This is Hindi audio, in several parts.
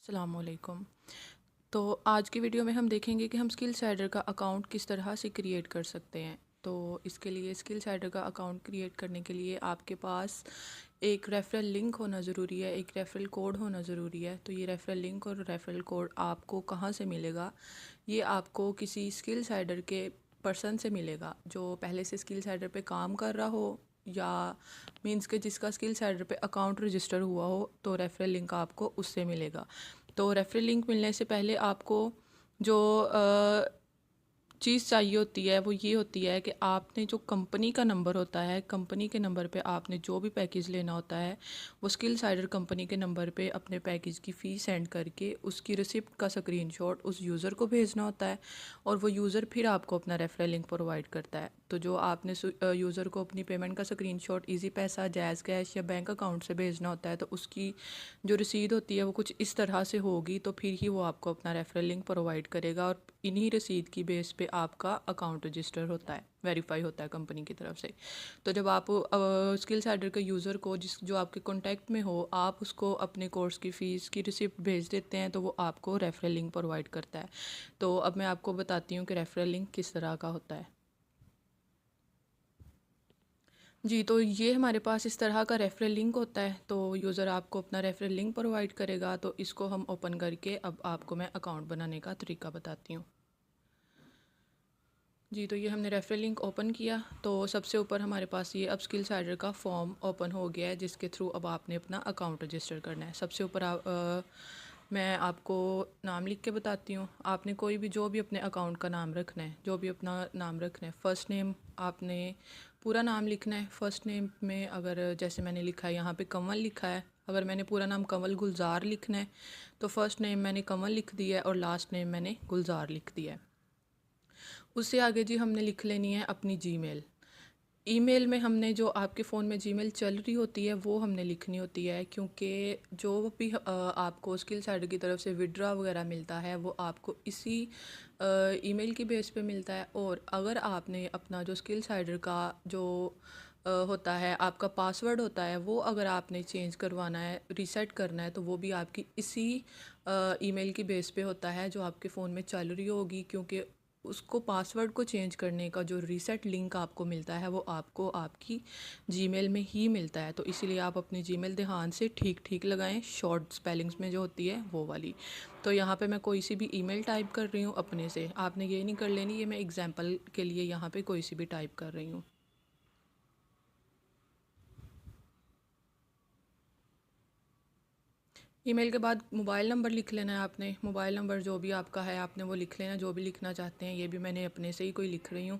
अस्सलामुअलैकुम। तो आज की वीडियो में हम देखेंगे कि हम स्किल साइडर का अकाउंट किस तरह से क्रिएट कर सकते हैं। तो इसके लिए स्किल साइडर का अकाउंट क्रिएट करने के लिए आपके पास एक रेफरल लिंक होना ज़रूरी है, एक रेफरल कोड होना ज़रूरी है। तो ये रेफरल लिंक और रेफरल कोड आपको कहाँ से मिलेगा? ये आपको किसी स्किल साइडर के पर्सन से मिलेगा जो पहले से स्किल साइडर पे काम कर रहा हो, या मींस के जिसका स्किल साइडर पे अकाउंट रजिस्टर हुआ हो। तो रेफरल लिंक आपको उससे मिलेगा। तो रेफरल लिंक मिलने से पहले आपको जो चीज़ चाहिए होती है वो ये होती है कि आपने जो कंपनी का नंबर होता है, कंपनी के नंबर पे आपने जो भी पैकेज लेना होता है वो स्किल साइडर कंपनी के नंबर पे अपने पैकेज की फ़ीस सेंड करके उसकी रिसिप्ट का स्क्रीनशॉट उस यूज़र को भेजना होता है, और वो यूज़र फिर आपको अपना रेफरल लिंक प्रोवाइड करता है। तो जो आपने यूज़र को अपनी पेमेंट का स्क्रीनशॉट ईजी पैसा, जैज़ कैश या बैंक अकाउंट से भेजना होता है, तो उसकी जो रसीद होती है वो कुछ इस तरह से होगी, तो फिर ही वो आपको अपना रेफरल लिंक प्रोवाइड करेगा, और इन्हीं रसीद की बेस पे आपका अकाउंट रजिस्टर होता है, वेरीफाई होता है कंपनी की तरफ से। तो जब आप स्किल साइडर के यूज़र को जो आपके कॉन्टैक्ट में हो, आप उसको अपने कोर्स की फ़ीस की रिसिप्ट भेज देते हैं, तो वो आपको रेफरल लिंक प्रोवाइड करता है। तो अब मैं आपको बताती हूँ कि रेफरल लिंक किस तरह का होता है। जी, तो ये हमारे पास इस तरह का रेफरल लिंक होता है। तो यूज़र आपको अपना रेफरल लिंक प्रोवाइड करेगा, तो इसको हम ओपन करके अब आपको मैं अकाउंट बनाने का तरीका बताती हूँ। जी, तो ये हमने रेफरल लिंक ओपन किया, तो सबसे ऊपर हमारे पास ये अब स्किल साइडर का फॉर्म ओपन हो गया है, जिसके थ्रू अब आपने अपना अकाउंट रजिस्टर करना है। सबसे ऊपर मैं आपको नाम लिख के बताती हूँ। आपने कोई भी जो भी अपने अकाउंट का नाम रखना है, जो भी अपना नाम रखना है। फ़र्स्ट नेम आपने पूरा नाम लिखना है। फ़र्स्ट नेम में अगर जैसे मैंने लिखा है यहाँ पे कंवल लिखा है, अगर मैंने पूरा नाम कंवल गुलजार लिखना है तो फ़र्स्ट नेम मैंने कंवल लिख दिया है और लास्ट नेम मैंने गुलजार लिख दिया है। उससे आगे जी हमने लिख लेनी है अपनी जीमेल। ईमेल में हमने जो आपके फ़ोन में जीमेल चल रही होती है वो हमने लिखनी होती है, क्योंकि जो भी आपको स्किल साइडर की तरफ से विड्रा वगैरह मिलता है वो आपको इसी ईमेल की बेस पे मिलता है। और अगर आपने अपना जो स्किल साइडर का जो होता है, आपका पासवर्ड होता है, वो अगर आपने चेंज करवाना है, रीसेट करना है, तो वो भी आपकी इसी ईमेल की बेस पे होता है जो आपके फ़ोन में चल रही होगी। क्योंकि उसको पासवर्ड को चेंज करने का जो रीसेट लिंक आपको मिलता है वो आपको आपकी जीमेल में ही मिलता है। तो इसीलिए आप अपनी जीमेल ध्यान से ठीक ठीक लगाएं, शॉर्ट स्पेलिंग्स में जो होती है वो वाली। तो यहाँ पे मैं कोई सी भी ईमेल टाइप कर रही हूँ अपने से, आपने ये नहीं कर लेनी, ये मैं एग्जांपल के लिए यहाँ पे कोई सी भी टाइप कर रही हूँ। ईमेल के बाद मोबाइल नंबर लिख लेना है आपने। मोबाइल नंबर जो भी आपका है आपने वो लिख लेना, जो भी लिखना चाहते हैं। ये भी मैंने अपने से ही कोई लिख रही हूँ।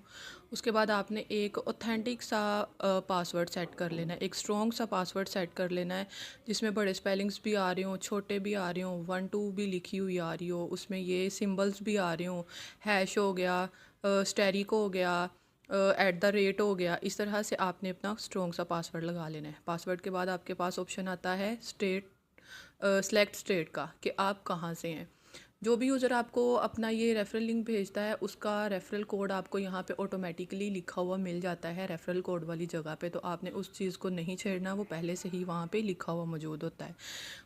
उसके बाद आपने एक ऑथेंटिक सा पासवर्ड सेट कर लेना है, एक स्ट्रॉन्ग सा पासवर्ड सेट कर लेना है, जिसमें बड़े स्पेलिंग्स भी आ रहे हों, छोटे भी आ रहे हों, 1 2 भी लिखी हुई आ रही हो, उसमें ये सिम्बल्स भी आ रहे हों, हैश हो गया, स्टेरिको हो गया, @ हो गया। इस तरह से आपने अपना स्ट्रॉन्ग सा पासवर्ड लगा लेना है। पासवर्ड के बाद आपके पास ऑप्शन आता है सेलेक्ट स्टेट का, कि आप कहाँ से हैं। जो भी यूज़र आपको अपना ये रेफरल लिंक भेजता है उसका रेफरल कोड आपको यहाँ पे ऑटोमेटिकली लिखा हुआ मिल जाता है रेफरल कोड वाली जगह पे। तो आपने उस चीज़ को नहीं छेड़ना, वो पहले से ही वहाँ पे लिखा हुआ मौजूद होता है।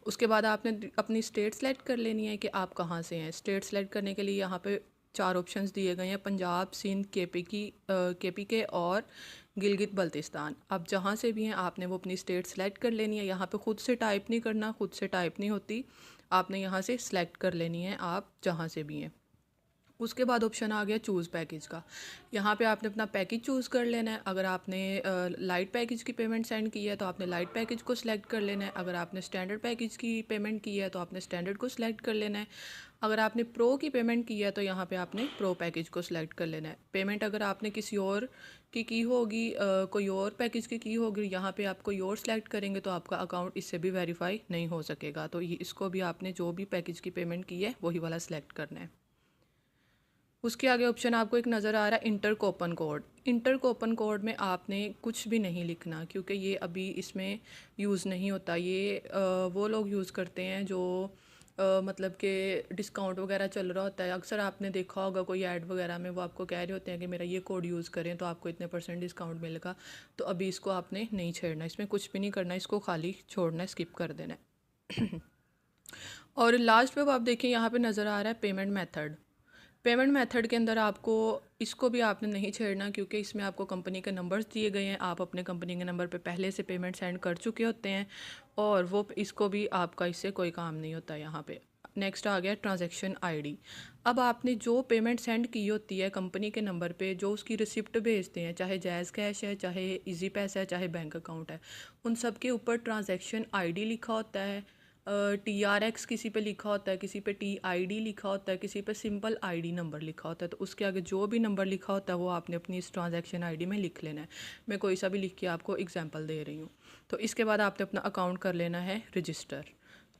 उसके बाद आपने अपनी स्टेट सेलेक्ट कर लेनी है कि आप कहाँ से हैं। स्टेट सेलेक्ट करने के लिए यहाँ पे 4 ऑप्शंस दिए गए हैं: पंजाब, सिंध, KPK और गिलगित बल्तिस्तान। आप जहाँ से भी हैं आपने वो अपनी स्टेट सेलेक्ट कर लेनी है। यहाँ पे खुद से टाइप नहीं करना, खुद से टाइप नहीं होती, आपने यहाँ से सिलेक्ट कर लेनी है आप जहाँ से भी हैं। उसके बाद ऑप्शन आ गया चूज़ पैकेज का। यहाँ पे आपने अपना पैकेज चूज़ कर लेना है। अगर आपने लाइट पैकेज की पेमेंट सेंड की है तो आपने लाइट पैकेज को सिलेक्ट कर लेना है। अगर आपने स्टैंडर्ड पैकेज की पेमेंट की है तो आपने स्टैंडर्ड को सिलेक्ट कर लेना है। अगर आपने प्रो की पेमेंट की है तो यहाँ पे आपने प्रो पैकेज को सिलेक्ट कर लेना है। पेमेंट अगर आपने किसी और की होगी, कोई और पैकेज की होगी, यहाँ पे आप कोई और सिलेक्ट करेंगे तो आपका अकाउंट इससे भी वेरीफाई नहीं हो सकेगा। तो ये इसको भी आपने जो भी पैकेज की पेमेंट की है वही वाला सिलेक्ट करना है। उसके आगे ऑप्शन आपको एक नज़र आ रहा है inter Köppen code. Inter Köppen code में आपने कुछ भी नहीं लिखना, क्योंकि ये अभी इसमें यूज़ नहीं होता। ये वो लोग यूज़ करते हैं जो मतलब कि डिस्काउंट वगैरह चल रहा होता है। अक्सर आपने देखा होगा कोई ऐड वगैरह में वो आपको कह रहे होते हैं कि मेरा ये कोड यूज़ करें तो आपको इतने % डिस्काउंट मिलेगा। तो अभी इसको आपने नहीं छेड़ना, इसमें कुछ भी नहीं करना, इसको खाली छोड़ना है, स्किप कर देना है। और लास्ट पे अब आप देखिए यहाँ पे नज़र आ रहा है पेमेंट मेथड। पेमेंट मेथड के अंदर आपको इसको भी आपने नहीं छेड़ना, क्योंकि इसमें आपको कंपनी के नंबर्स दिए गए हैं। आप अपने कंपनी के नंबर पे पहले से पेमेंट सेंड कर चुके होते हैं और वो इसको भी आपका इससे कोई काम नहीं होता यहाँ पे। नेक्स्ट आ गया ट्रांजैक्शन आईडी। अब आपने जो पेमेंट सेंड की होती है कंपनी के नंबर पे, जो उसकी रिसिप्ट भेजते हैं, चाहे जैज़ कैश है, चाहे इजी पैसा है, चाहे बैंक अकाउंट है, उन सब के ऊपर ट्रांजैक्शन आईडी लिखा होता है। TRX किसी पे लिखा होता है, किसी पे TID लिखा होता है, किसी पे सिंपल ID नंबर लिखा होता है। तो उसके आगे जो भी नंबर लिखा होता है वो आपने अपनी इस ट्रांजैक्शन आईडी में लिख लेना है। मैं कोई सा भी लिख के आपको एग्जांपल दे रही हूँ। तो इसके बाद आपने अपना अकाउंट कर लेना है रजिस्टर।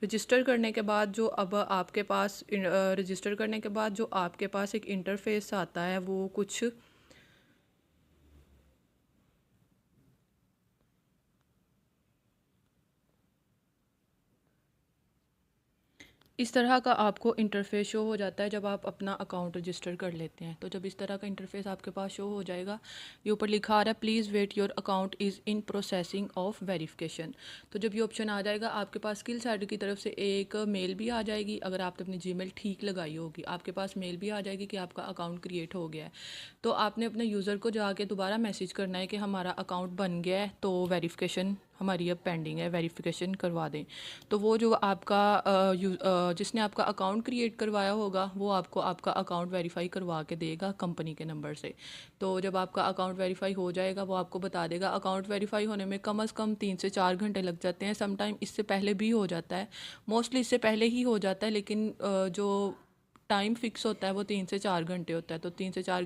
रजिस्टर करने के बाद जो अब आपके पास रजिस्टर करने के बाद जो आपके पास एक इंटरफेस आता है वो कुछ इस तरह का आपको इंटरफेस शो हो जाता है जब आप अपना अकाउंट रजिस्टर कर लेते हैं। तो जब इस तरह का इंटरफेस आपके पास शो हो जाएगा, ये ऊपर लिखा आ रहा है please wait your account is in processing of verification. तो जब ये ऑप्शन आ जाएगा आपके पास स्किल साइड की तरफ से एक मेल भी आ जाएगी। अगर आपने अपनी जीमेल ठीक लगाई होगी, आपके पास मेल भी आ जाएगी कि आपका अकाउंट क्रिएट हो गया है। तो आपने अपने यूज़र को जाके दोबारा मैसेज करना है कि हमारा अकाउंट बन गया है, तो वेरिफिकेशन हमारी अब पेंडिंग है, वेरिफिकेशन करवा दें। तो वो जो आपका जिसने आपका अकाउंट क्रिएट करवाया होगा वो आपको आपका अकाउंट वेरीफाई करवा के देगा कंपनी के नंबर से। तो जब आपका अकाउंट वेरीफाई हो जाएगा वो आपको बता देगा। अकाउंट वेरीफाई होने में कम से कम 3 से 4 घंटे लग जाते हैं, समटाइम इससे पहले भी हो जाता है, मोस्टली इससे पहले ही हो जाता है, लेकिन जो टाइम फिक्स होता है वो 3 से 4 घंटे होता है। तो 3 से 4